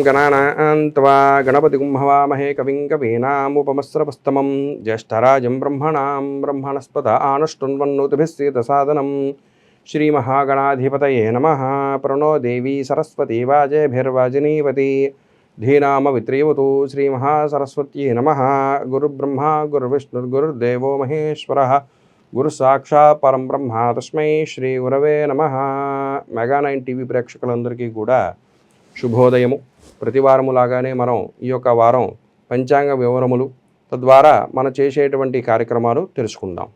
गणानां त्वा गणपतिं हवामहे कविं कवीनामुपमस्रवस्तमं ज्येष्ठराजं ब्रह्मणां ब्रह्मणस्पत आनुष्टुन्वन्नोतिभिस्सेदसादनं श्रीमहागणाधिपतये नमः। प्रणो देवी सरस्वती वाजेभिर्वाजिनीवती धीनामवित्रीवतु श्रीमहासरस्वत्यै नमः। गुरुब्रह्मा गुरुविष्णुर्गुरुर्देवो महेश्वरः गुरुसाक्षात् परं ब्रह्म तस्मै శ్రీ గురవే నమః। మెగా 9 టీవీ ప్రేక్షకులందరికీ కూడా శుభోదయము। ప్రతివారము లాగానే మనం ఈ యొక్క వారం పంచాంగ వివరములు తద్వారా మనం చేసేటువంటి కార్యక్రమాలు తెలుసుకుందాం।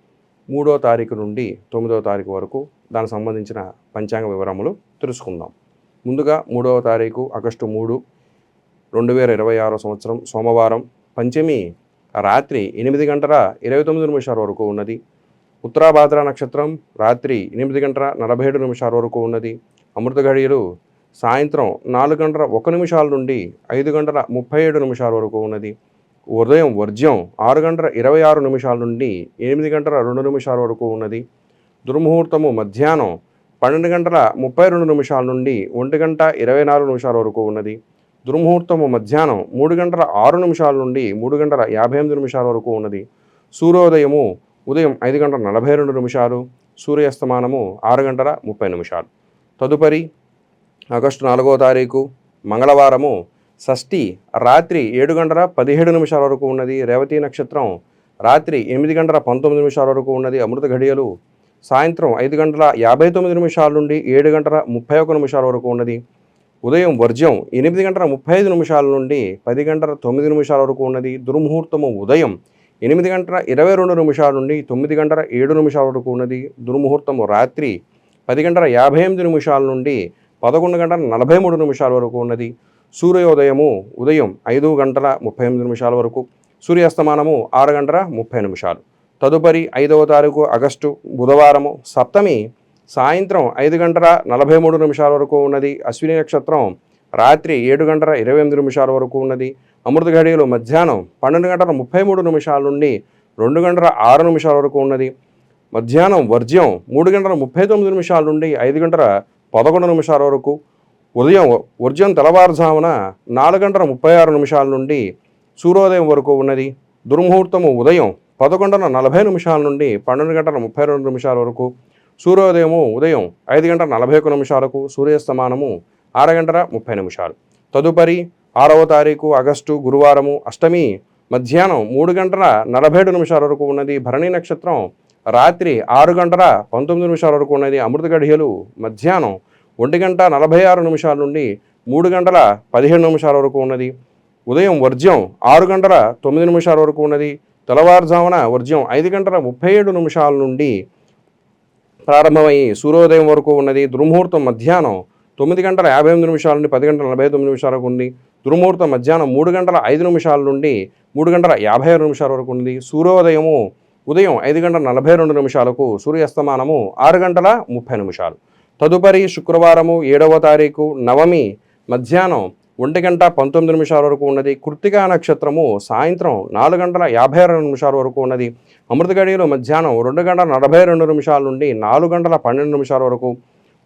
3వ తారీఖు నుండి 9వ తారీఖు వరకు దానికి సంబంధించిన పంచాంగ వివరములు తెలుసుకుందాం। ముందుగా 3వ తారీఖు ఆగస్టు 3, 2026 సంవత్సరం సోమవారం, పంచమి రాత్రి 8:29 వరకు ఉన్నది। ఉత్తరాభాద్ర నక్షత్రం రాత్రి 8:47 వరకు ఉన్నది। అమృత ఘడియలు సాయంత్రం 4:01 నుండి 5:37 వరకు ఉన్నది। ఉదయం వర్జ్యం 6:26 నుండి 8:02 వరకు ఉన్నది। దుర్ముహూర్తము మధ్యాహ్నం 12:32 నుండి 1:24 వరకు ఉన్నది। దుర్ముహూర్తము మధ్యాహ్నం 3:06 నుండి 3:58 వరకు ఉన్నది। సూర్యోదయము ఉదయం 5:42, సూర్యాస్తమానము 6:30. తదుపరి ఆగస్టు 4వ తారీఖు మంగళవారము షష్ఠి రాత్రి 7:17 వరకు ఉన్నది। రేవతి నక్షత్రం రాత్రి 8:19 వరకు ఉన్నది। అమృత ఘడియలు సాయంత్రం 5:59 నుండి 7:31 వరకు ఉన్నది। ఉదయం వర్జ్యం 8:35 నుండి 10:09 వరకు ఉన్నది। దుర్ముహూర్తము ఉదయం 8:22 నుండి 9:07 వరకు ఉన్నది। దుర్ముహూర్తము రాత్రి 10:58 నుండి 11:43 వరకు ఉన్నది। సూర్యోదయము ఉదయం 5:38 వరకు, సూర్యాస్తమానము 6:30. తదుపరి 5వ తారీఖు ఆగస్టు బుధవారము సప్తమి సాయంత్రం 5:43 వరకు ఉన్నది। అశ్విని నక్షత్రం రాత్రి 7:28 వరకు ఉన్నది। అమృత ఘడియలు మధ్యాహ్నం 12:33 నుండి 2:06 వరకు ఉన్నది। మధ్యాహ్నం వర్జ్యం 3:39 నుండి 5:11 వరకు। ఉదయం వర్జ్యం తెల్లవారుజామున 4:36 నుండి సూర్యోదయం వరకు ఉన్నది। దుర్ముహూర్తము ఉదయం 11:40 నుండి 12:32 వరకు। సూర్యోదయము ఉదయం 5:41, సూర్యాస్తమానము 6:30. తదుపరి 6వ తారీఖు ఆగస్టు గురువారము అష్టమి మధ్యాహ్నం 3:47 వరకు ఉన్నది। భరణి నక్షత్రం రాత్రి 6:19 వరకు ఉన్నది। అమృత ఘడియలు మధ్యాహ్నం 1:46 నుండి 3:17 వరకు ఉన్నది। ఉదయం వర్జ్యం 6:09 వరకు ఉన్నది। తెల్లవారుజామున వర్జ్యం 5:37 నుండి ప్రారంభమై సూర్యోదయం వరకు ఉన్నది। దుర్ముహూర్తం మధ్యాహ్నం 9:58 నుండి 10:49 వరకు ఉంది। దుర్ముహూర్తం మధ్యాహ్నం 3:05 నుండి 3:56 వరకు ఉంది। సూర్యోదయము ఉదయం 5:42, సూర్యాస్తమానము 6:30. తదుపరి శుక్రవారము 7వ తారీఖు నవమి మధ్యాహ్నం 1:19 వరకు ఉన్నది। కృత్తికా నక్షత్రము సాయంత్రం 4:52 వరకు ఉన్నది। అమృత ఘడియలు మధ్యాహ్నం 2:42 నుండి 4:12 వరకు।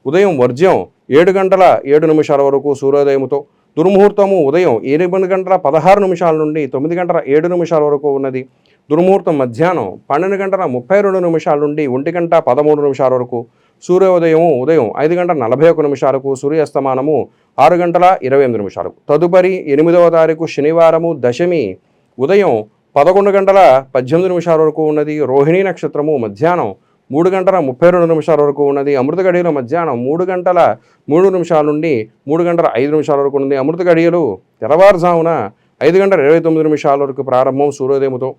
ఉదయం వర్జ్యం 7:07 వరకు సూర్యోదయముతో। దుర్ముహూర్తము ఉదయం 8:16 నుండి 9:07 వరకు ఉన్నది। దుర్ముహూర్తం మధ్యాహ్నం 12:32 నుండి 1:13 వరకు। సూర్యోదయము ఉదయం 5:41, సూర్యాస్తమానము 6:28. తదుపరి 8వ తారీఖు శనివారము దశమి ఉదయం 11:18 వరకు ఉన్నది। రోహిణీ నక్షత్రము మధ్యాహ్నం 3:32 వరకు ఉన్నది। అమృత ఘడియలు మధ్యాహ్నం 3:03 నుండి 3:05 వరకు ఉన్నది। అమృత ఘడియలు తెల్లవారుజామున 5:29 వరకు ప్రారంభం సూర్యోదయముతో।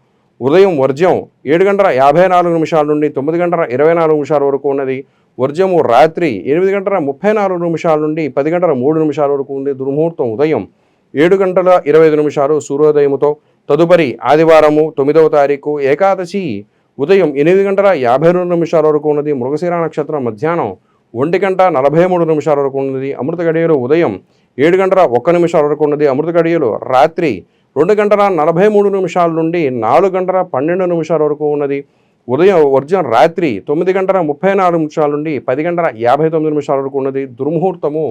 ఉదయం వర్జ్యం 7:54 నుండి 9:24 వరకు ఉన్నది। వర్జ్యము రాత్రి 8:34 నుండి 10:03 వరకు ఉంది। దుర్ముహూర్తం ఉదయం 7:25 సూర్యోదయముతో। తదుపరి ఆదివారము 9వ తారీఖు ఏకాదశి ఉదయం 8:52 వరకు ఉన్నది। మృగశిర నక్షత్రం మధ్యాహ్నం 1:43 వరకు ఉన్నది। అమృత ఘడియలు ఉదయం 7:01 వరకు ఉన్నది। అమృత ఘడియలు రాత్రి 2:43 నుండి 4:12 వరకు ఉన్నది। ఉదయం వర్జ్యం రాత్రి 9:34 నుండి 10:59 వరకు ఉన్నది. దుర్ముహూర్తము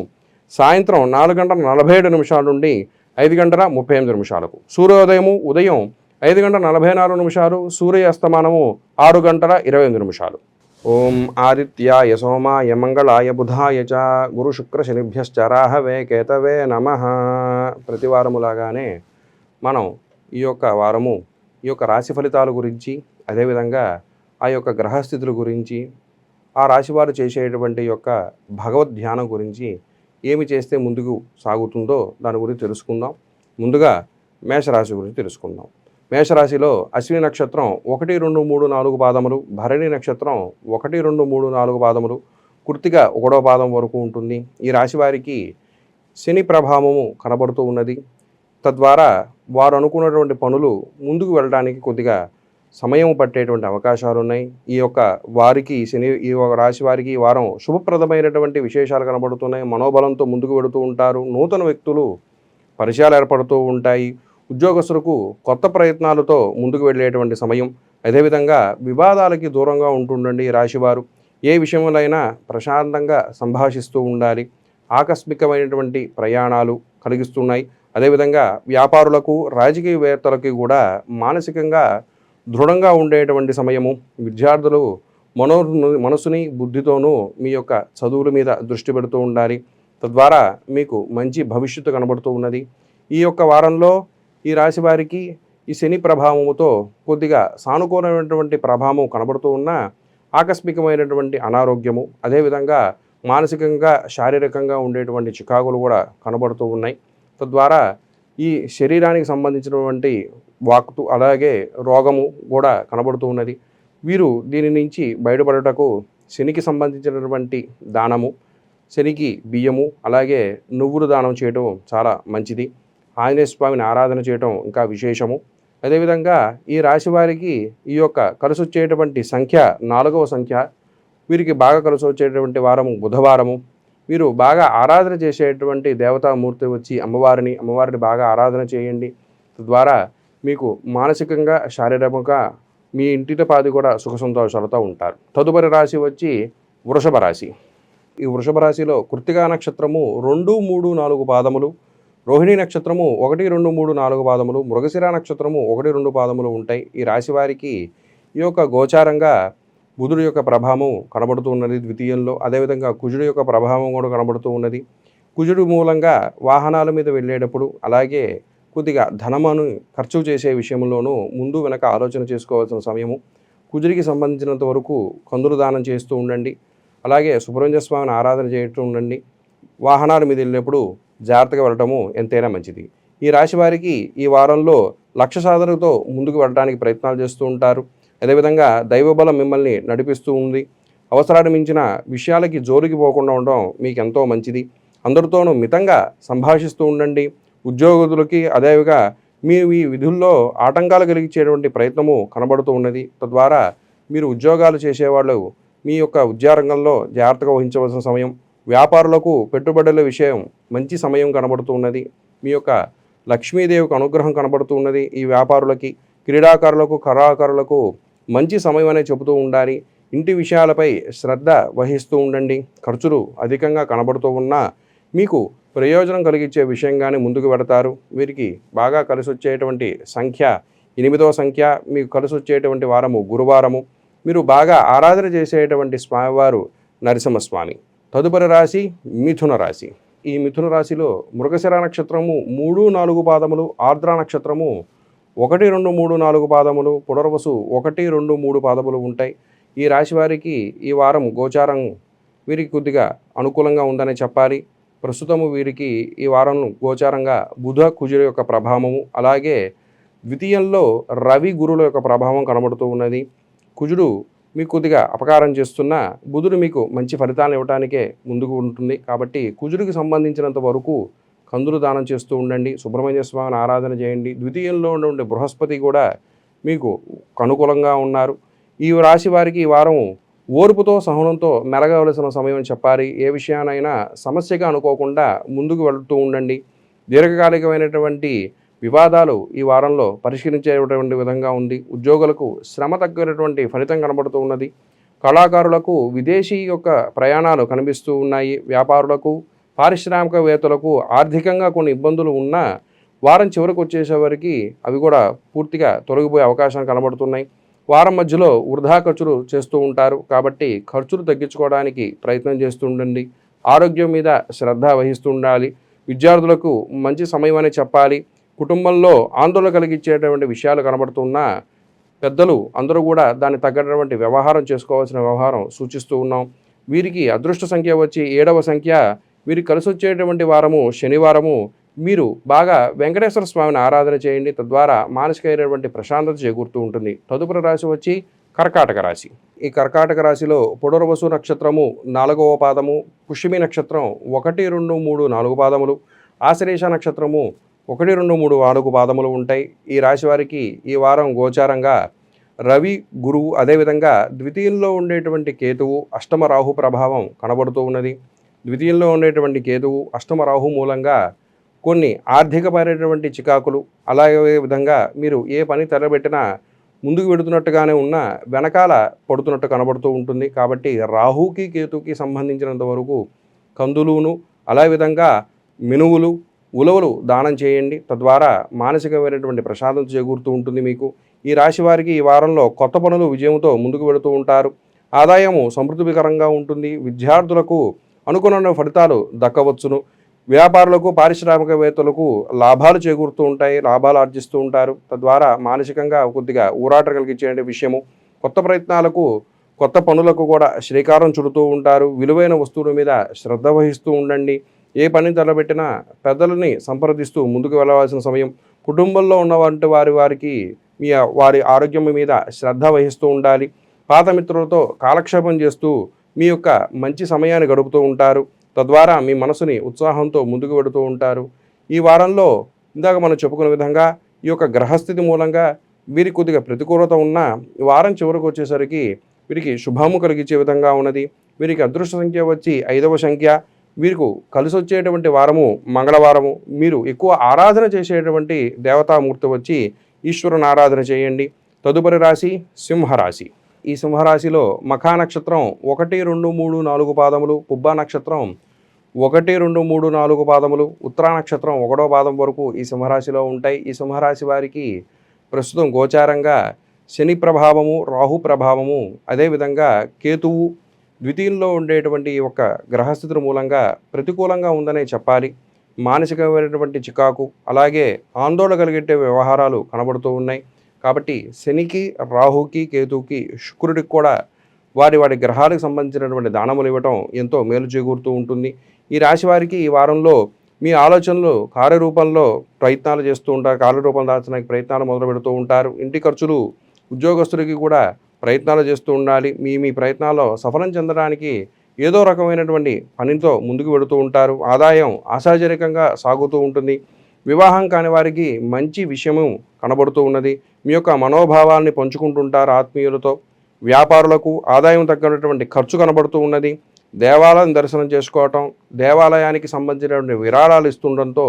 సాయంత్రం 4:47 నుండి 5:38 సూర్యోదయము ఉదయం 5:44, సూర్యాస్తమానము 6:28. ఓం ఆదిత్యాయ సోమాయ మంగళాయ బుధాయ చ గురు శుక్ర శనిభ్యశ్చ రాహవే కేతవే నమః. ప్రతివారములాగానే మనం ఈ యొక్క వారము ఈ యొక్క రాశి ఫలితాల గురించి, అదేవిధంగా ఆ యొక్క గ్రహస్థితుల గురించి, ఆ రాశివారు చేసేటువంటి యొక్క భగవద్ ధ్యానం గురించి, ఏమి చేస్తే ముందుకు సాగుతుందో దాని గురించి తెలుసుకుందాం. ముందుగా మేషరాశి గురించి తెలుసుకుందాం. మేషరాశిలో అశ్విని నక్షత్రం 1, 2, 3, 4 పాదములు, భరణి నక్షత్రం 1, 2, 3, 4 పాదములు, కృత్తిక 1వ పాదం వరకు ఉంటుంది. ఈ రాశి వారికి శని ప్రభావము కనబడుతూ ఉన్నది. తద్వారా వారు అనుకున్నటువంటి పనులు ముందుకు వెళ్ళడానికి కొద్దిగా సమయం పట్టేటువంటి అవకాశాలు ఉన్నాయి. ఈ యొక్క వారికి ఈ రాశి వారికి ఈ వారం శుభప్రదమైనటువంటి విశేషాలు కనబడుతున్నాయి. మనోబలంతో ముందుకు వెళుతూ ఉంటారు. నూతన వ్యక్తులు పరిచయాలు ఏర్పడుతూ ఉంటాయి. ఉద్యోగస్తులకు కొత్త ప్రయత్నాలతో ముందుకు వెళ్ళేటువంటి సమయం. అదేవిధంగా వివాదాలకి దూరంగా ఉంటుండండి ఈ రాశివారు. ఏ విషయంలోనైనా ప్రశాంతంగా సంభాషిస్తూ ఉండాలి. ఆకస్మికమైనటువంటి ప్రయాణాలు కలిగిస్తున్నాయి. అదేవిధంగా వ్యాపారులకు, రాజకీయవేత్తలకి కూడా మానసికంగా దృఢంగా ఉండేటువంటి సమయము. విద్యార్థులు మనసుని బుద్ధితోనూ మీ యొక్క చదువుల మీద దృష్టి పెడుతూ ఉండాలి. తద్వారా మీకు మంచి భవిష్యత్తు కనబడుతూ ఉన్నది. ఈ యొక్క వారంలో ఈ రాశి వారికి ఈ శని ప్రభావముతో కొద్దిగా సానుకూలమైనటువంటి ప్రభావం కనబడుతూ ఉన్న ఆకస్మికమైనటువంటి అనారోగ్యము, అదేవిధంగా మానసికంగా, శారీరకంగా ఉండేటువంటి చికాకులు కూడా కనబడుతూ ఉన్నాయి. తద్వారా ఈ శరీరానికి సంబంధించినటువంటి వాక్తు, అలాగే రోగము కూడా కనబడుతూ ఉన్నది. వీరు దీని నుంచి బయటపడటకు శనికి సంబంధించినటువంటి దానము, శనికి బియ్యము, అలాగే నువ్వులు దానం చేయడం చాలా మంచిది. ఆంజనేయ స్వామిని ఆరాధన చేయటం ఇంకా విశేషము. అదేవిధంగా ఈ రాశి వారికి ఈ యొక్క కలిసి వచ్చేటువంటి సంఖ్య 4వ సంఖ్య. వీరికి బాగా కలిసి వచ్చేటువంటి వారము బుధవారము. వీరు బాగా ఆరాధన చేసేటువంటి దేవతామూర్తి వచ్చి అమ్మవారిని బాగా ఆరాధన చేయండి. తద్వారా మీకు మానసికంగా, శారీరకంగా మీ ఇంటితో పాది కూడా సుఖ సంతోషాలతో ఉంటారు. తదుపరి రాశి వచ్చి వృషభ రాశి. ఈ వృషభ రాశిలో కృత్తికా నక్షత్రము 2, 3, 4 పాదములు, రోహిణి నక్షత్రము 1, 2, 3, 4 పాదములు, మృగశిర నక్షత్రము 1, 2 పాదములు ఉంటాయి. ఈ రాశి వారికి ఈ యొక్క గోచారంగా బుధుడు యొక్క ప్రభావం కనబడుతూ ఉన్నది ద్వితీయంలో. అదేవిధంగా కుజుడు యొక్క ప్రభావం కూడా కనబడుతూ ఉన్నది. కుజుడు మూలంగా వాహనాల మీద వెళ్ళేటప్పుడు, అలాగే కొద్దిగా ధనమును ఖర్చు చేసే విషయంలోనూ ముందు వెనక ఆలోచన చేసుకోవాల్సిన సమయము. కుజుడికి సంబంధించినంత వరకు కందులు దానం చేస్తూ ఉండండి. అలాగే సుబ్రహ్మణ్య స్వామిని ఆరాధన చేస్తూ ఉండండి. వాహనాల మీద వెళ్ళినప్పుడు జాగ్రత్తగా వెళ్ళటము ఎంతైనా మంచిది. ఈ రాశి వారికి ఈ వారంలో లక్ష్య సాధనతో ముందుకు వెళ్ళడానికి ప్రయత్నాలు చేస్తూ ఉంటారు. అదేవిధంగా దైవబలం మిమ్మల్ని నడిపిస్తూ ఉంది. అవసరాన్ని మించిన విషయాలకి జోలికి పోకుండా ఉండడం మీకు ఎంతో మంచిది. అందరితోనూ మితంగా సంభాషిస్తూ ఉండండి. ఉద్యోగులకి అదేవిధంగా మీ విధుల్లో ఆటంకాలు కలిగించేటువంటి ప్రయత్నము కనబడుతూ ఉన్నది. తద్వారా మీరు ఉద్యోగాలు చేసేవాళ్ళు మీ యొక్క ఉద్యోగంలో జాగ్రత్తగా వహించవలసిన సమయం. వ్యాపారులకు పెట్టుబడుల విషయం మంచి సమయం కనబడుతూ ఉన్నది. మీ యొక్క లక్ష్మీదేవికి అనుగ్రహం కనబడుతూ ఉన్నది. ఈ వ్యాపారులకి, క్రీడాకారులకు, కళాకారులకు మంచి సమయం అనేది చెబుతూ ఉండాలి. ఇంటి విషయాలపై శ్రద్ధ వహిస్తూ ఉండండి. ఖర్చులు అధికంగా కనబడుతూ ఉన్నా మీకు ప్రయోజనం కలిగించే విషయంగానే ముందుకు పెడతారు. వీరికి బాగా కలిసి వచ్చేటువంటి సంఖ్య 8వ సంఖ్య. మీకు కలిసి వచ్చేటువంటి వారము గురువారము. మీరు బాగా ఆరాధన చేసేటువంటి స్వామివారు నరసింహస్వామి. తదుపరి రాశి మిథున రాశి. ఈ మిథున రాశిలో మృగశిర నక్షత్రము 3, 4 పాదములు, ఆర్ద్ర నక్షత్రము 1, 2, 3, 4 పాదములు, పునర్వసు 1, 2, 3 పాదములు ఉంటాయి. ఈ రాశి వారికి ఈ వారం గోచారం వీరికి కొద్దిగా అనుకూలంగా ఉందని చెప్పాలి. ప్రస్తుతము వీరికి ఈ వారం గోచారంగా బుధ, కుజుల యొక్క ప్రభావము, అలాగే ద్వితీయంలో రవి, గురుల యొక్క ప్రభావం కనబడుతూ ఉన్నది. కుజుడు మీకు కొద్దిగా అపకారం చేస్తున్న బుధుడు మీకు మంచి ఫలితాలను ఇవ్వడానికే ముందుకు ఉంటుంది. కాబట్టి కుజుడికి సంబంధించినంత వరకు కందులు దానం చేస్తూ ఉండండి. సుబ్రహ్మణ్య స్వామిని ఆరాధన చేయండి. ద్వితీయంలో ఉండే బృహస్పతి కూడా మీకు అనుకూలంగా ఉన్నారు. ఈ రాశి వారికి ఈ వారం ఓర్పుతో, సహనంతో మెలగవలసిన సమయం అని చెప్పాలి. ఏ విషయానైనా సమస్యగా అనుకోకుండా ముందుకు వెళుతూ ఉండండి. దీర్ఘకాలికమైనటువంటి వివాదాలు ఈ వారంలో పరిష్కరించేటువంటి విధంగా ఉంది. ఉద్యోగులకు శ్రమ తగ్గినటువంటి ఫలితం కనబడుతూ ఉన్నది. కళాకారులకు విదేశీ యొక్క ప్రయాణాలు కనిపిస్తూ ఉన్నాయి. వ్యాపారులకు పారిశ్రామికవేత్తలకు ఆర్థికంగా కొన్ని ఇబ్బందులు ఉన్నా వారం చివరికి వచ్చేసేవరకు అవి కూడా పూర్తిగా తొలగిపోయే అవకాశాలు కనబడుతున్నాయి. వారం మధ్యలో వృధా ఖర్చులు చేస్తూ ఉంటారు కాబట్టి ఖర్చులు తగ్గించుకోవడానికి ప్రయత్నం చేస్తూ ఉండండి. ఆరోగ్యం మీద శ్రద్ధ వహిస్తూ ఉండాలి. విద్యార్థులకు మంచి సమయం అనే చెప్పాలి. కుటుంబంలో ఆందోళన కలిగించేటువంటి విషయాలు కనబడుతున్నా పెద్దలు అందరూ కూడా దాన్ని తగ్గటువంటి వ్యవహారం చేసుకోవాల్సిన వ్యవహారం సూచిస్తూ ఉన్నాం. వీరికి అదృష్ట సంఖ్య వచ్చి 7వ సంఖ్య. వీరికి కలిసి వచ్చేటువంటి వారము శనివారము. మీరు బాగా వెంకటేశ్వర స్వామిని ఆరాధన చేయండి. తద్వారా మానసికమైనటువంటి ప్రశాంతత చేకూరుతూ ఉంటుంది. తదుపరి రాశి వచ్చి కర్కాటక రాశి. ఈ కర్కాటక రాశిలో పునర్వసు నక్షత్రము 4వ పాదము, పుష్యమి నక్షత్రం 1, 2, 3, 4 పాదములు, ఆశ్లేష నక్షత్రము 1, 2, 3, 4 పాదములు ఉంటాయి. ఈ రాశి వారికి ఈ వారం గోచారంగా రవి, గురువు, అదేవిధంగా ద్వితీయంలో ఉండేటువంటి కేతువు, అష్టమ రాహు ప్రభావం కనబడుతూ ఉన్నది. ద్వితీయంలో ఉండేటువంటి కేతువు, అష్టమ రాహు మూలంగా కొన్ని ఆర్థికపరమైనటువంటి చికాకులు, అలాగే విధంగా మీరు ఏ పని తలబెట్టినా ముందుకు వెడుతున్నట్టుగానే ఉన్న వెనకాల పడుతున్నట్టు కనబడుతూ ఉంటుంది. కాబట్టి రాహుకి కేతుకి సంబంధించినంత వరకు కందులును, అలా విధంగా మినువులు, ఉలవలు దానం చేయండి. తద్వారా మానసికమైనటువంటి ప్రశాంతత చేకూరుతూ ఉంటుంది మీకు. ఈ రాశి వారికి ఈ వారంలో కొత్త పనులు విజయంతో ముందుకు వెళుతూ ఉంటారు. ఆదాయము సమృద్ధికరంగా ఉంటుంది. విద్యార్థులకు అనుకున్న ఫలితాలు దక్కవచ్చును. వ్యాపారులకు, పారిశ్రామికవేత్తలకు లాభాలు చేకూరుతూ ఉంటాయి. లాభాలు ఆర్జిస్తూ ఉంటారు. తద్వారా మానసికంగా కొద్దిగా ఊరాట కలిగించే విషయము. కొత్త ప్రయత్నాలకు, కొత్త పనులకు కూడా శ్రీకారం చుడుతూ ఉంటారు. విలువైన వస్తువుల మీద శ్రద్ధ వహిస్తూ ఉండండి. ఏ పని తలబెట్టినా పెద్దలని సంప్రదిస్తూ ముందుకు వెళ్ళవలసిన సమయం. కుటుంబంలో ఉన్నటువంటి వారికి వారి ఆరోగ్యం మీద శ్రద్ధ వహిస్తూ ఉండాలి. పాత మిత్రులతో కాలక్షేపం చేస్తూ మీ యొక్క మంచి సమయాన్ని గడుపుతూ ఉంటారు. తద్వారా మీ మనసుని ఉత్సాహంతో ముందుకు వెడుతూ ఉంటారు. ఈ వారంలో ఇందాక మనం చెప్పుకున్న విధంగా ఈ యొక్క గ్రహస్థితి మూలంగా వీరికి కొద్దిగా ప్రతికూలత ఉన్న వారం చివరికి వచ్చేసరికి వీరికి శుభము కలిగించే విధంగా ఉన్నది. వీరికి అదృష్ట సంఖ్య వచ్చి 5వ సంఖ్య. వీరికి కలిసి వచ్చేటువంటి వారము మంగళవారము. మీరు ఎక్కువ ఆరాధన చేసేటువంటి దేవతామూర్తి వచ్చి ఈశ్వరుని ఆరాధన చేయండి. తదుపరి రాశి సింహరాశి. ఈ సింహరాశిలో మఖా నక్షత్రం 1, 2, 3, 4 పాదములు, పుబ్బా నక్షత్రం 1, 2, 3, 4 పాదములు, ఉత్తరా నక్షత్రం 1వ పాదం వరకు ఈ సింహరాశిలో ఉంటాయి. ఈ సింహరాశి వారికి ప్రస్తుతం గోచారంగా శని ప్రభావము, రాహు ప్రభావము, అదేవిధంగా కేతువు ద్వితీయంలో ఉండేటువంటి ఈ యొక్క గ్రహస్థితుల మూలంగా ప్రతికూలంగా ఉందనే చెప్పాలి. మానసికమైనటువంటి చికాకు, అలాగే ఆందోళన కలిగే వ్యవహారాలు కనబడుతూ ఉన్నాయి. కాబట్టి శనికి, రాహుకి, కేతువుకి, శుక్రుడికి కూడా వారి గ్రహాలకు సంబంధించినటువంటి దానములు ఇవ్వటం ఎంతో మేలు చేకూరుతూ ఉంటుంది. ఈ రాశి వారికి ఈ వారంలో మీ ఆలోచనలు కార్యరూపంలో ప్రయత్నాలు చేస్తూ ఉంటారు. కార్యరూపం దాల్చడానికి ప్రయత్నాలు మొదలు పెడుతూ ఉంటారు. ఇంటి ఖర్చులు, ఉద్యోగస్తులకి కూడా ప్రయత్నాలు చేస్తూ ఉండాలి. మీ ప్రయత్నాల్లో సఫలం చెందడానికి ఏదో రకమైనటువంటి పనితో ముందుకు వెడుతూ ఉంటారు. ఆదాయం ఆశాజనకంగా సాగుతూ ఉంటుంది. వివాహం కాని వారికి మంచి విషయము కనబడుతూ ఉన్నది. మీ యొక్క మనోభావాల్ని పంచుకుంటుంటారు ఆత్మీయులతో. వ్యాపారులకు ఆదాయం తగ్గినటువంటి ఖర్చు కనబడుతూ ఉన్నది. దేవాలయం దర్శనం చేసుకోవటం, దేవాలయానికి సంబంధించినటువంటి విరాళాలు ఇస్తుండటంతో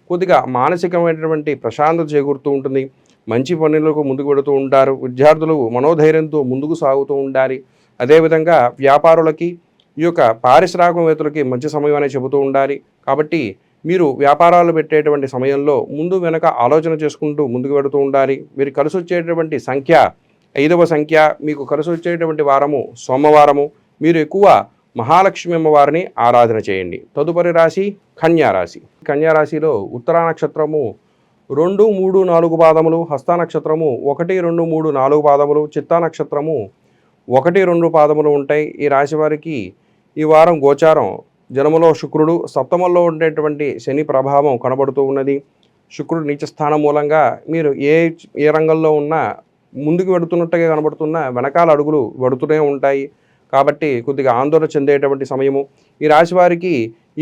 కొద్దిగా మానసికమైనటువంటి ప్రశాంతత చేకూరుతూ ఉంటుంది. మంచి పనులకు ముందుకు వెడుతూ ఉంటారు. విద్యార్థులు మనోధైర్యంతో ముందుకు సాగుతూ ఉండాలి. అదేవిధంగా వ్యాపారులకి, ఈ యొక్క పారిశ్రామికవేత్తలకి మంచి సమయం అనేది చెబుతూ ఉండాలి. కాబట్టి మీరు వ్యాపారాలు పెట్టేటువంటి సమయంలో ముందు వెనక ఆలోచన చేసుకుంటూ ముందుకు వెడుతూ ఉండాలి. మీరు కలిసి వచ్చేటువంటి సంఖ్య 5వ సంఖ్య. మీకు కలిసి వచ్చేటువంటి వారము సోమవారము. మీరు ఎక్కువ మహాలక్ష్మి అమ్మవారిని ఆరాధన చేయండి. తదుపరి రాశి కన్యారాశి. కన్యారాశిలో ఉత్తరా నక్షత్రము 2, 3, 4 పాదములు, హస్త నక్షత్రము 1, 2, 3, 4 పాదములు, చిత్తా నక్షత్రము 1, 2 పాదములు ఉంటాయి. ఈ రాశి వారికి ఈ వారం గోచారం జన్మలో శుక్రుడు, సప్తమంలో ఉండేటువంటి శని ప్రభావం కనబడుతూ ఉన్నది. శుక్రుడు నీచ స్థానం మూలంగా మీరు ఏ రంగంలో ఉన్నా ముందుకు వెడుతున్నట్టుగా కనబడుతున్నా వెనకాల అడుగులు పడుతూనే ఉంటాయి. కాబట్టి కొద్దిగా ఆందోళన చెందేటువంటి సమయము. ఈ రాశి వారికి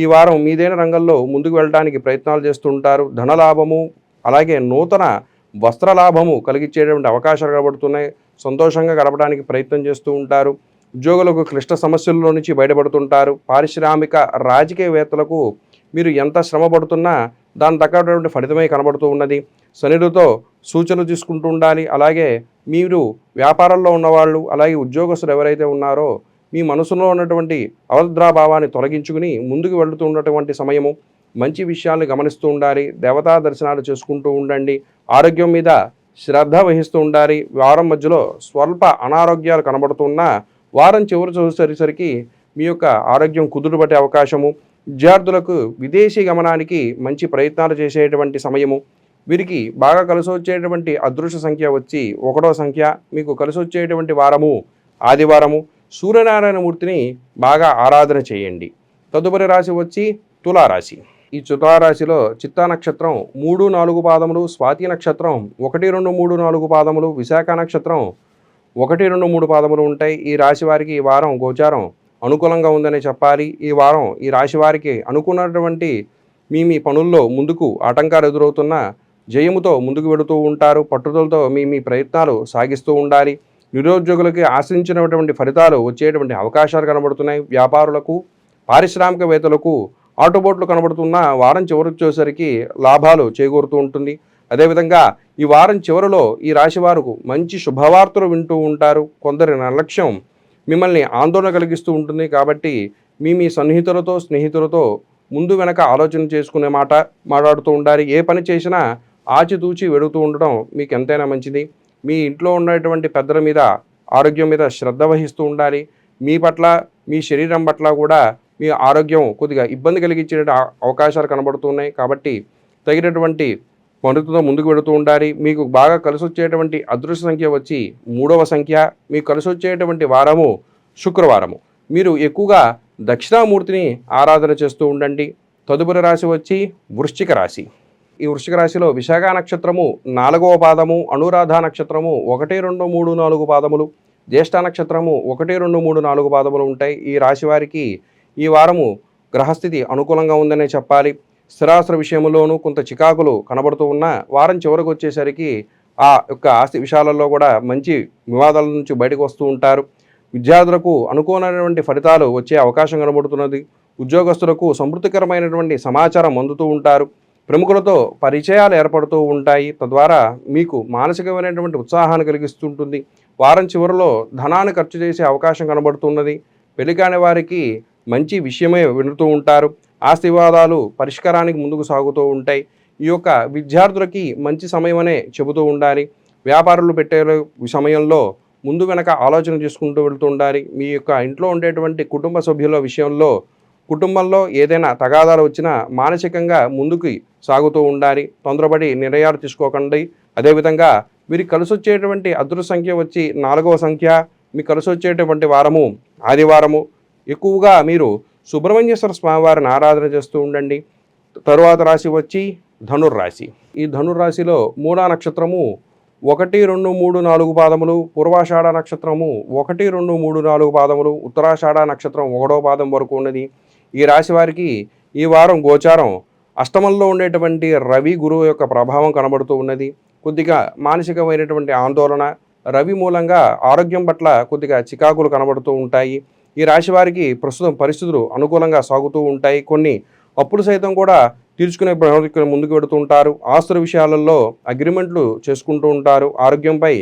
ఈ వారం మీదైన రంగంలో ముందుకు వెళ్ళడానికి ప్రయత్నాలు చేస్తూ ఉంటారు. ధనలాభము, అలాగే నూతన వస్త్రలాభము కలిగించేటువంటి అవకాశాలు కనబడుతున్నాయి. సంతోషంగా గడపడానికి ప్రయత్నం చేస్తూ ఉంటారు. ఉద్యోగులకు క్లిష్ట సమస్యల్లో నుంచి బయటపడుతుంటారు. పారిశ్రామిక, రాజకీయవేత్తలకు మీరు ఎంత శ్రమ పడుతున్నా దాని తగ్గటువంటి ఫలితమే కనబడుతూ ఉన్నది. శనితో సూచనలు తీసుకుంటూ ఉండాలి. అలాగే మీరు వ్యాపారంలో ఉన్నవాళ్ళు, అలాగే ఉద్యోగస్తులు ఎవరైతే ఉన్నారో మీ మనసులో ఉన్నటువంటి అవద్రాభావాన్ని తొలగించుకుని ముందుకు వెళుతూ ఉన్నటువంటి సమయము. మంచి విషయాలను గమనిస్తూ ఉండాలి. దేవతా దర్శనాలు చేసుకుంటూ ఉండండి. ఆరోగ్యం మీద శ్రద్ధ వహిస్తూ ఉండాలి. వారం మధ్యలో స్వల్ప అనారోగ్యాలు కనబడుతున్నా వారం చివరి చూసేసరికి మీ యొక్క ఆరోగ్యం కుదురుపడే అవకాశము. విద్యార్థులకు విదేశీ గమనానికి మంచి ప్రయత్నాలు చేసేటువంటి సమయము. వీరికి బాగా కలిసి వచ్చేటువంటి అదృష్ట సంఖ్య వచ్చి 1వ సంఖ్య. మీకు కలిసి వచ్చేటువంటి వారము ఆదివారము. సూర్యనారాయణమూర్తిని బాగా ఆరాధన చేయండి. తదుపరి రాశి వచ్చి తులారాశి. ఈ తులారాశిలో చిత్తా నక్షత్రం 3, 4 పాదములు, స్వాతి నక్షత్రం 1, 2, 3, 4 పాదములు, విశాఖ నక్షత్రం 1, 2, 3 పాదములు ఉంటాయి. ఈ రాశి వారికి ఈ వారం గోచారం అనుకూలంగా ఉందని చెప్పాలి. ఈ వారం ఈ రాశి వారికి అనుకున్నటువంటి మీ పనుల్లో ముందుకు ఆటంకాలు ఎదురవుతున్న జయముతో ముందుకు వెళుతూ ఉంటారు. పట్టుదలతో మీ ప్రయత్నాలు సాగిస్తూ ఉండాలి. నిరుద్యోగులకి ఆశించినటువంటి ఫలితాలు వచ్చేటువంటి అవకాశాలు కనబడుతున్నాయి. వ్యాపారులకు, పారిశ్రామికవేత్తలకు ఆటుపోట్లు కనబడుతున్న వారం చివరికి వచ్చేసరికి లాభాలు చేకూరుతూ ఉంటుంది. అదేవిధంగా ఈ వారం చివరిలో ఈ రాశి వారికి మంచి శుభవార్తలు వింటూ ఉంటారు. కొందరి నిర్లక్ష్యం మిమ్మల్ని ఆందోళన కలిగిస్తూ ఉంటుంది. కాబట్టి మీ సన్నిహితులతో, స్నేహితులతో ముందు వెనక ఆలోచన చేసుకునే మాట్లాడుతూ ఉండాలి. ఏ పని చేసినా ఆచితూచి వెడుతూ ఉండడం మీకు ఎంతైనా మంచిది. మీ ఇంట్లో ఉన్నటువంటి పెద్దల మీద ఆరోగ్యం మీద శ్రద్ధ వహిస్తూ ఉండాలి. మీ పట్ల, మీ శరీరం పట్ల కూడా మీ ఆరోగ్యం కొద్దిగా ఇబ్బంది కలిగించే అవకాశాలు కనబడుతున్నాయి. కాబట్టి తగినటువంటి పనులతో ముందుకు వెళుతూ ఉండాలి. మీకు బాగా కలిసి వచ్చేటువంటి అదృష్ట సంఖ్య వచ్చి 3వ సంఖ్య. మీకు కలిసి వచ్చేటువంటి వారము శుక్రవారము. మీరు ఎక్కువగా దక్షిణామూర్తిని ఆరాధన చేస్తూ ఉండండి. తదుపరి రాశి వచ్చి వృశ్చిక రాశి. ఈ వృశ్చిక రాశిలో విశాఖ నక్షత్రము 4వ పాదము, అనురాధ నక్షత్రము 1, 2, 3, 4 పాదములు, జ్యేష్ఠ నక్షత్రము 1, 2, 3, 4 పాదములు ఉంటాయి. ఈ రాశి వారికి ఈ వారము గ్రహస్థితి అనుకూలంగా ఉందనే చెప్పాలి. స్థిరాస్తుల విషయంలోనూ కొంత చికాకులు కనబడుతూ ఉన్న వారం చివరికి వచ్చేసరికి ఆ యొక్క ఆస్తి విషయాలలో కూడా మంచి వివాదాల నుంచి బయటకు వస్తూ ఉంటారు. విద్యార్థులకు అనుకూలమైనటువంటి ఫలితాలు వచ్చే అవకాశం కనబడుతున్నది. ఉద్యోగస్తులకు సంతృప్తికరమైనటువంటి సమాచారం అందుతూ ఉంటారు. ప్రముఖులతో పరిచయాలు ఏర్పడుతూ ఉంటాయి. తద్వారా మీకు మానసికమైనటువంటి ఉత్సాహాన్ని కలిగిస్తుంటుంది. వారం చివరిలో ధనాన్ని ఖర్చు చేసే అవకాశం కనబడుతున్నది. పెళ్లి కాని వారికి మంచి విషయమే వింటూ ఉంటారు. ఆస్తి వివాదాలు పరిష్కారానికి ముందుకు సాగుతూ ఉంటాయి. ఈ యొక్క విద్యార్థులకి మంచి సమయమనే చెబుతూ ఉండాలి. వ్యాపారులు పెట్టే సమయంలో ముందు వెనక ఆలోచన చేసుకుంటూ వెళుతూ ఉండాలి. మీ యొక్క ఇంట్లో ఉండేటువంటి కుటుంబ సభ్యుల విషయంలో కుటుంబంలో ఏదైనా తగాదాలు వచ్చినా మానసికంగా ముందుకు సాగుతూ ఉండాలి. తొందరపడి నిర్ణయాలు తీసుకోకండి. అదేవిధంగా వీరికి కలిసి వచ్చేటువంటి అదృష్ట సంఖ్య వచ్చి 4వ సంఖ్య. మీకు కలిసి వచ్చేటువంటి వారము ఆదివారము. ఎక్కువగా మీరు సుబ్రహ్మణ్యేశ్వర స్వామివారిని ఆరాధన చేస్తూ ఉండండి. తరువాత రాశి వచ్చి ధనుర్రాశి. ఈ ధనుర్రాశిలో మూలా నక్షత్రము 1, 2, 3, 4 పాదములు, పూర్వాషాఢ నక్షత్రము 1, 2, 3, 4 పాదములు, ఉత్తరాషాఢ నక్షత్రం 1వ పాదం వరకు ఉన్నది. ఈ రాశి వారికి ఈ వారం గోచారం అష్టమంలో ఉండేటువంటి రవి గురువు యొక్క ప్రభావం కనబడుతూ ఉన్నది. కొద్దిగా మానసికమైనటువంటి ఆందోళన, రవి మూలంగా ఆరోగ్యం పట్ల కొద్దిగా చికాకులు కనబడుతూ ఉంటాయి. ఈ రాశి వారికి ప్రస్తుతం పరిస్థితులు అనుకూలంగా సాగుతూ ఉంటాయి. కొన్ని అప్పులు సైతం కూడా తీర్చుకునే ప్రణాళికలు ముందుకు పెడుతూ ఉంటారు. ఆస్తుల విషయాలలో అగ్రిమెంట్లు చేసుకుంటూ ఉంటారు. ఆరోగ్యంపై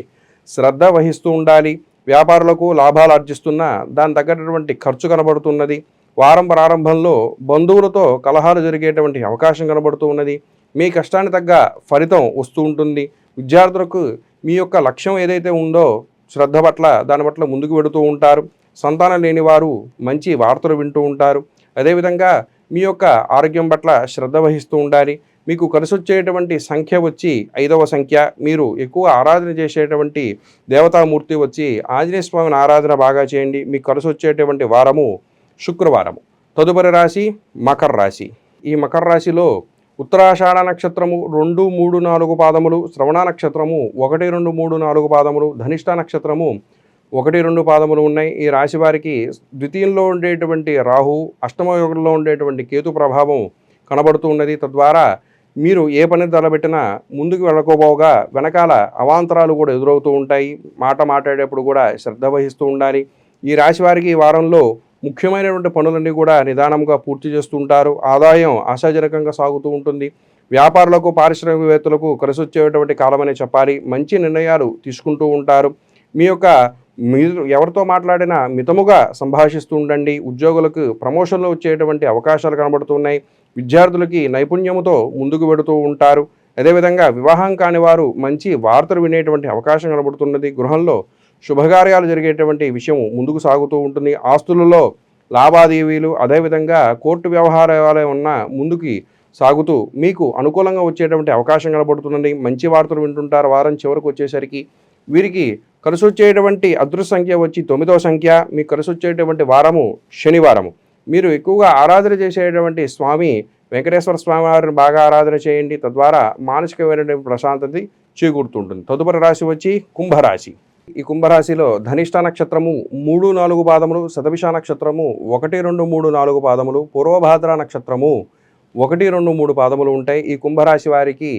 శ్రద్ధ వహిస్తూ ఉండాలి. వ్యాపారులకు లాభాలు ఆర్జిస్తున్న దాని తగ్గటువంటి ఖర్చు కనబడుతున్నది. వారం ప్రారంభంలో బంధువులతో కలహాలు జరిగేటువంటి అవకాశం కనబడుతూ ఉన్నది. మీ కష్టానికి తగ్గ ఫలితం వస్తూ ఉంటుంది. విద్యార్థులకు మీ యొక్క లక్ష్యం ఏదైతే ఉందో శ్రద్ధ పట్ల దాని పట్ల ముందుకు వెడుతూ ఉంటారు. సంతానం లేని వారు మంచి వార్తలు వింటూ ఉంటారు. అదేవిధంగా మీ యొక్క ఆరోగ్యం పట్ల శ్రద్ధ వహిస్తూ ఉండాలి. మీకు కలిసి వచ్చేటువంటి సంఖ్య వచ్చి 5వ సంఖ్య. మీరు ఎక్కువ ఆరాధన చేసేటువంటి దేవతామూర్తి వచ్చి ఆంజనేయ స్వామిని ఆరాధన బాగా చేయండి. మీకు కలిసి వచ్చేటువంటి వారము శుక్రవారము. తదుపరి రాశి మకర రాశి. ఈ మకర రాశిలో ఉత్తరాషాఢ నక్షత్రము 2, 3, 4 పాదములు, శ్రవణ నక్షత్రము 1, 2, 3, 4 పాదములు, ధనిష్ట నక్షత్రము 1, 2 పాదములు ఉన్నాయి. ఈ రాశి వారికి ద్వితీయంలో ఉండేటువంటి రాహు, అష్టమ యోగంలో ఉండేటువంటి కేతు ప్రభావం కనబడుతూ ఉన్నది. తద్వారా మీరు ఏ పని తలబెట్టినా ముందుకు వెళ్ళకపోగా వెనకాల అవాంతరాలు కూడా ఎదురవుతూ ఉంటాయి. మాట్లాడేప్పుడు కూడా శ్రద్ధ వహిస్తూ ఉండాలి. ఈ రాశి వారికి ఈ వారంలో ముఖ్యమైనటువంటి పనులన్నీ కూడా నిదానంగా పూర్తి చేస్తూ ఉంటారు. ఆదాయం ఆశాజనకంగా సాగుతూ ఉంటుంది. వ్యాపారులకు, పారిశ్రామికవేత్తలకు కలిసి వచ్చేటువంటి కాలమనే చెప్పాలి. మంచి నిర్ణయాలు తీసుకుంటూ ఉంటారు. మీ యొక్క మీరు ఎవరితో మాట్లాడినా మితముగా సంభాషిస్తూ ఉండండి. ఉద్యోగులకు ప్రమోషన్లు వచ్చేటువంటి అవకాశాలు కనబడుతున్నాయి. విద్యార్థులకి నైపుణ్యముతో ముందుకు వెడుతూ ఉంటారు. అదేవిధంగా వివాహం కాని వారు మంచి వార్తలు వినేటువంటి అవకాశం కనబడుతున్నది. గృహంలో శుభకార్యాలు జరిగేటువంటి విషయం ముందుకు సాగుతూ ఉంటుంది. ఆస్తులలో లావాదేవీలు అదేవిధంగా కోర్టు వ్యవహారాలు ఉన్న ముందుకి సాగుతూ మీకు అనుకూలంగా వచ్చేటువంటి అవకాశం కనబడుతుందండి. మంచి వార్తలు వింటుంటారు. వారం చివరకు వచ్చేసరికి వీరికి కలిసి వచ్చేటువంటి అదృష్ట సంఖ్య వచ్చి 9వ సంఖ్య. మీకు కలిసి వచ్చేటువంటి వారము శనివారము. మీరు ఎక్కువగా ఆరాధన చేసేటువంటి స్వామి వెంకటేశ్వర స్వామి వారిని బాగా ఆరాధన చేయండి. తద్వారా మానసికమైనటువంటి ప్రశాంతత చేకూరుతుంటుంది. తదుపరి రాశి వచ్చి కుంభరాశి. ఈ కుంభరాశిలో ధనిష్ట నక్షత్రము 3, 4 పాదములు, శతభిష నక్షత్రము 1, 2, 3, 4 పాదములు, పూర్వభాద్ర నక్షత్రము 1, 2, 3 పాదములు ఉంటాయి. ఈ కుంభరాశి వారికి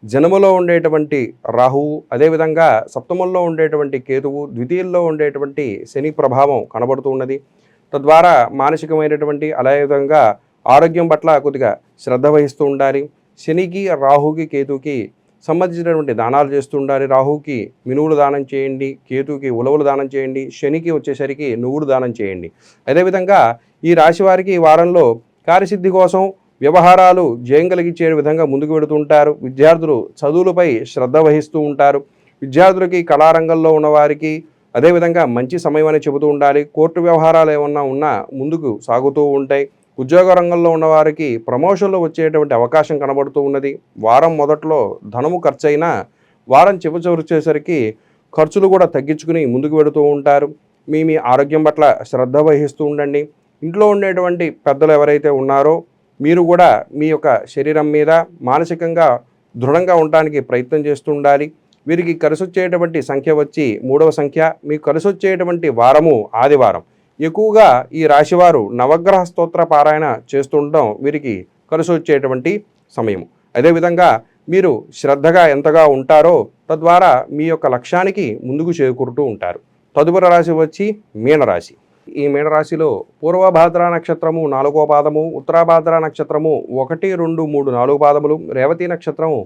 జన్మలో ఉండేటువంటి రాహువు, అదేవిధంగా సప్తమంలో ఉండేటువంటి కేతువు, ద్వితీయంలో ఉండేటువంటి శని ప్రభావం కనబడుతూ ఉన్నది. తద్వారా మానసికమైనటువంటి అదేవిధంగా ఆరోగ్యం పట్ల కొద్దిగా శ్రద్ధ వహిస్తూ ఉండాలి. శనికి, రాహుకి, కేతుకి సంబంధించినటువంటి దానాలు చేస్తూ ఉండాలి. రాహుకి మినువులు దానం చేయండి, కేతుకి ఉలవలు దానం చేయండి, శనికి వచ్చేసరికి నువ్వులు దానం చేయండి. అదేవిధంగా ఈ రాశి వారికి ఈ వారంలో కార్యసిద్ధి కోసం వ్యవహారాలు జయం కలిగించే విధంగా ముందుకు వెడుతుంటారు. విద్యార్థులు చదువులపై శ్రద్ధ వహిస్తూ ఉంటారు. విద్యార్థులకి కళారంగంలో ఉన్నవారికి అదేవిధంగా మంచి సమయం అని చెబుతూ ఉండాలి. కోర్టు వ్యవహారాలు ఏమన్నా ఉన్నా ముందుకు సాగుతూ ఉంటాయి. ఉద్యోగ రంగంలో ఉన్నవారికి ప్రమోషన్లు వచ్చేటువంటి అవకాశం కనబడుతూ ఉన్నది. వారం మొదట్లో ధనము ఖర్చయినా వారం చివరి వచ్చేసరికి ఖర్చులు కూడా తగ్గించుకుని ముందుకు వెడుతూ ఉంటారు. మీ ఆరోగ్యం పట్ల శ్రద్ధ వహిస్తూ ఉండండి. ఇంట్లో ఉండేటువంటి పెద్దలు ఎవరైతే ఉన్నారో మీరు కూడా మీ యొక్క శరీరం మీద మానసికంగా దృఢంగా ఉండడానికి ప్రయత్నం చేస్తూ ఉండాలి. వీరికి కలిసి వచ్చేటువంటి సంఖ్య వచ్చి 3వ సంఖ్య. మీకు కలిసి వచ్చేటువంటి వారము ఆదివారం. ఎక్కువగా ఈ రాశివారు నవగ్రహ స్తోత్ర పారాయణ చేస్తుండడం వీరికి కలిసి వచ్చేటువంటి సమయం. అదేవిధంగా మీరు శ్రద్ధగా ఎంతగా ఉంటారో తద్వారా మీ యొక్క లక్ష్యానికి ముందుకు చేకూరుతూ ఉంటారు. తదుపరి రాశి వచ్చి మీనరాశి. ఈ మీనరాశిలో పూర్వభాద్ర నక్షత్రము 4వ పాదము, ఉత్తరాభాద్ర నక్షత్రము 1, 2, 3, 4 పాదములు, రేవతి నక్షత్రము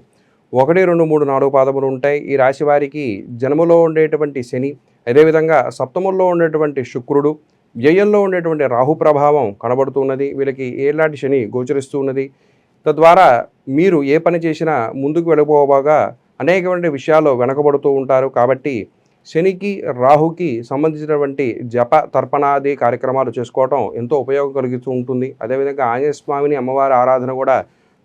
1, 2, 3, 4 పాదములు ఉంటాయి. ఈ రాశి వారికి జన్మలో ఉండేటువంటి శని, అదేవిధంగా సప్తమంలో ఉండేటువంటి శుక్రుడు, వ్యయంలో ఉండేటువంటి రాహు ప్రభావం కనబడుతున్నది. వీళ్ళకి ఏలాంటి శని గోచరిస్తూ ఉన్నది. తద్వారా మీరు ఏ పని చేసినా ముందుకు వెళ్ళిపోగా అనేకమైన విషయాల్లో వెనకబడుతూ ఉంటారు. కాబట్టి శనికి, రాహుకి సంబంధించినటువంటి జప తర్పణాది కార్యక్రమాలు చేసుకోవటం ఎంతో ఉపయోగం కలుగుతూ ఉంటుంది. అదేవిధంగా ఆంజనేయ స్వామిని అమ్మవారి ఆరాధన కూడా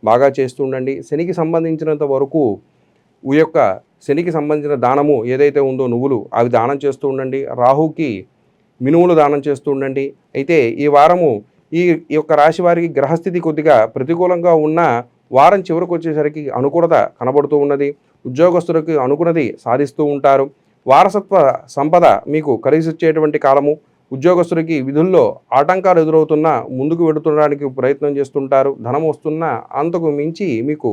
బాగా చేస్తూ ఉండండి. శనికి సంబంధించినంత వరకు ఈ యొక్క శనికి సంబంధించిన దానము ఏదైతే ఉందో నువ్వులు అవి దానం చేస్తూ ఉండండి. రాహుకి మినువులు దానం చేస్తూ ఉండండి. అయితే ఈ వారము ఈ యొక్క రాశి వారికి గ్రహస్థితి కొద్దిగా ప్రతికూలంగా ఉన్న వారం చివరికి వచ్చేసరికి అనుకూలత కనబడుతూ ఉన్నది. ఉద్యోగస్తులకు అనుకున్నది సాధిస్తూ ఉంటారు. వారసత్వ సంపద మీకు కలిసి వచ్చేటువంటి కాలము. ఉద్యోగస్తులకి విధుల్లో ఆటంకాలు ఎదురవుతున్నా ముందుకు వెడుతుండడానికి ప్రయత్నం చేస్తుంటారు. ధనం వస్తున్నా అంతకు మించి మీకు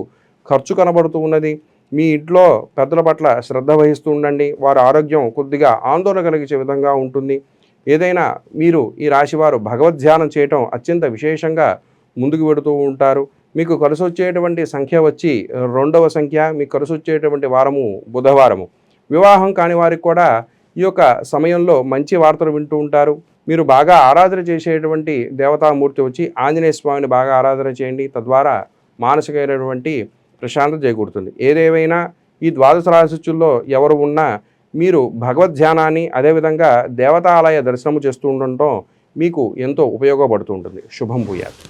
ఖర్చు కనబడుతూ ఉన్నది. మీ ఇంట్లో పెద్దల పట్ల శ్రద్ధ వహిస్తూ ఉండండి. వారి ఆరోగ్యం కొద్దిగా ఆందోళన కలిగించే విధంగా ఉంటుంది. ఏదైనా మీరు ఈ రాశివారు భగవద్ధ్యానం చేయటం అత్యంత విశేషంగా ముందుకు వెడుతూ ఉంటారు. మీకు కలిసి వచ్చేటువంటి సంఖ్య వచ్చి 2వ సంఖ్య. మీకు కలిసి వచ్చేటువంటి వారము బుధవారము. వివాహం కాని వారికి కూడా ఈ యొక్క సమయంలో మంచి వార్తలు వింటూ ఉంటారు. మీరు బాగా ఆరాధన చేసేటువంటి దేవతామూర్తి వచ్చి ఆంజనేయ స్వామిని బాగా ఆరాధన చేయండి. తద్వారా మానసికమైనటువంటి ప్రశాంతత చేకూరుతుంది. ఏదేమైనా ఈ ద్వాదశ రాశుల్లో ఎవరు ఉన్నా మీరు భగవద్ధ్యానాన్ని అదేవిధంగా దేవతాలయ దర్శనము చేస్తూ ఉండటం మీకు ఎంతో ఉపయోగపడుతూ ఉంటుంది. శుభం భూయాత్.